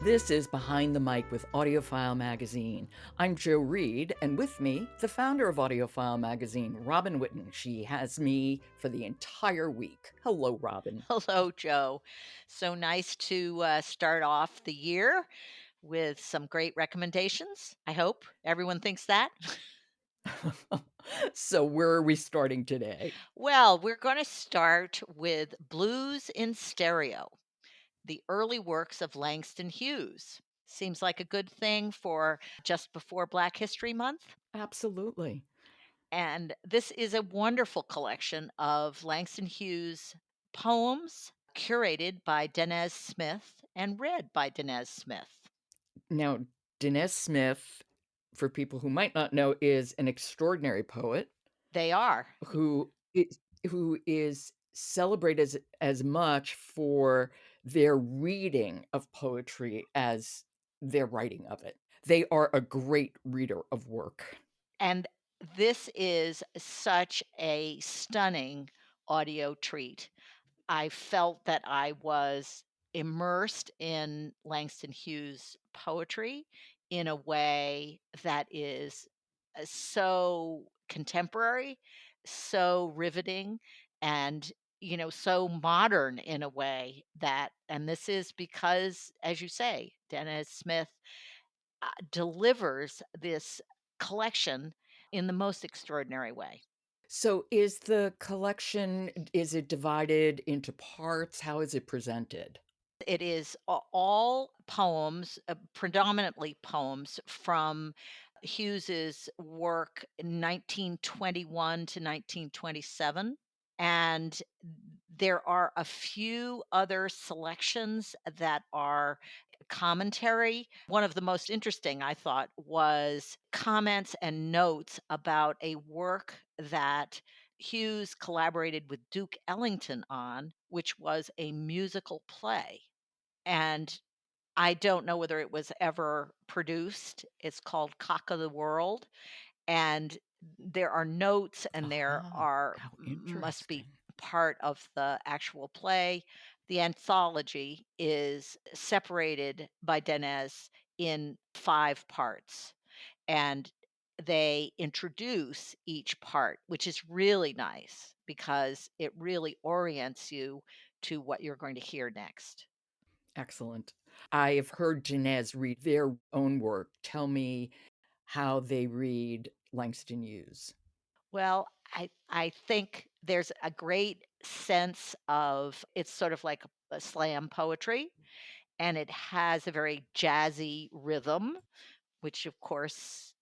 This is Behind the Mic with AudioFile magazine. I'm Joe Reed, and with me, the founder of AudioFile magazine, Robin Whitten. She has me for the entire week. Hello, Robin. Hello, Joe. So nice to start off the year with some great recommendations. I hope everyone thinks that. So, where are we starting today? Well, we're going to start with Blues in Stereo, the early works of Langston Hughes. Seems like a good thing for just before Black History Month. Absolutely. And this is a wonderful collection of Langston Hughes poems curated by Danez Smith and read by Danez Smith. Now, Danez Smith, for people who might not know, is an extraordinary poet They are. who is celebrated as much for their reading of poetry as their writing of it. They are a great reader of work. And this is such a stunning audio treat. I felt that I was immersed in Langston Hughes' poetry in a way that is so contemporary, so riveting, and so modern in a way that, and this is because, as you say, Dennis Smith delivers this collection in the most extraordinary way. So is the collection, is it divided into parts? How is it presented? It is all poems, predominantly poems from Hughes's work in 1921 to 1927. And there are a few other selections that are commentary. One of the most interesting, I thought, was comments and notes about a work that Hughes collaborated with Duke Ellington on, which was a musical play. And I don't know whether it was ever produced. It's called Cock of the World, and there are notes and there Ah, are how must be interesting. part of the actual play. The anthology is separated by Danez in 5 parts, and they introduce each part, which is really nice because it really orients you to what you're going to hear next. Excellent. I have heard Janez read their own work. Tell me how they read Langston Hughes. Well, I think there's a great sense of it's sort of like a slam poetry, and it has a very jazzy rhythm, which of course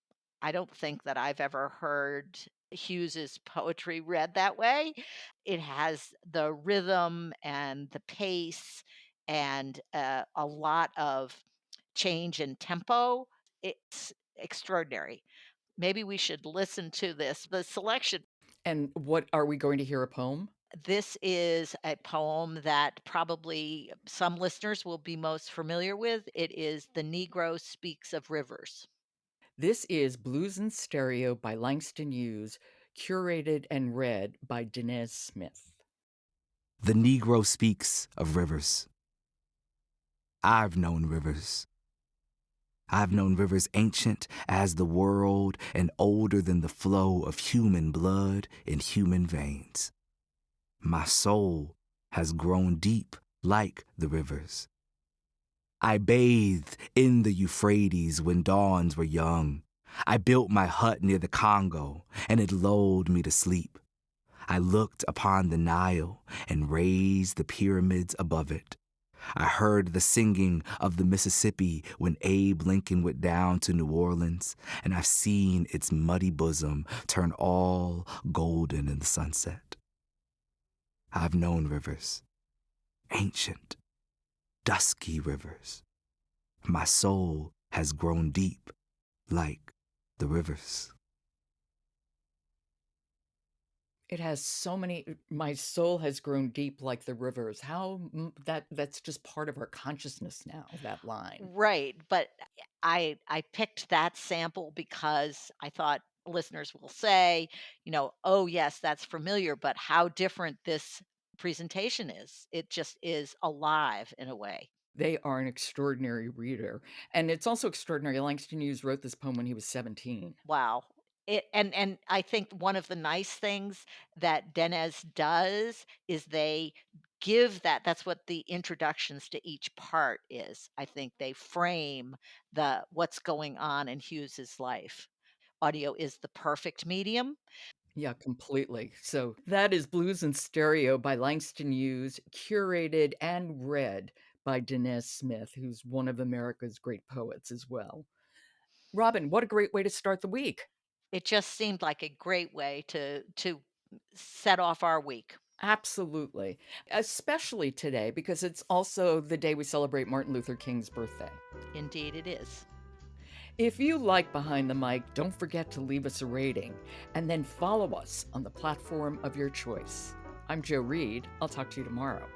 I don't think that I've ever heard Hughes's poetry read that way. It has the rhythm and the pace and a lot of change in tempo. It's extraordinary. Maybe we should listen to this. The selection. And what are we going to hear a poem? This is a poem that probably some listeners will be most familiar with. It is "The Negro Speaks of Rivers." This is Blues in Stereo by Langston Hughes, curated and read by Danez Smith. The Negro speaks of rivers. I've known rivers. I've known rivers ancient as the world and older than the flow of human blood in human veins. My soul has grown deep like the rivers. I bathed in the Euphrates when dawns were young. I built my hut near the Congo, and it lulled me to sleep. I looked upon the Nile and raised the pyramids above it. I heard the singing of the Mississippi when Abe Lincoln went down to New Orleans, and I've seen its muddy bosom turn all golden in the sunset. I've known rivers, ancient, dusky rivers. My soul has grown deep like the rivers. It has so many. My soul has grown deep like the rivers. That's just part of our consciousness now, that line. Right, but I picked that sample because I thought listeners will say, "Oh, yes, that's familiar," but how different this presentation is. It just is alive in a way. They are an extraordinary reader. And it's also extraordinary. Langston Hughes wrote this poem when he was 17. Wow. And I think one of the nice things that Danez does is they give that's what the introductions to each part is. I think they frame what's going on in Hughes's life. Audio is the perfect medium. Yeah, completely. So that is Blues in Stereo by Langston Hughes, curated and read by Danez Smith, who's one of America's great poets as well. Robin, what a great way to start the week. It just seemed like a great way to set off our week. Absolutely. Especially today, because it's also the day we celebrate Martin Luther King's birthday. Indeed it is. If you like Behind the Mic, don't forget to leave us a rating and then follow us on the platform of your choice. I'm Joe Reed. I'll talk to you tomorrow.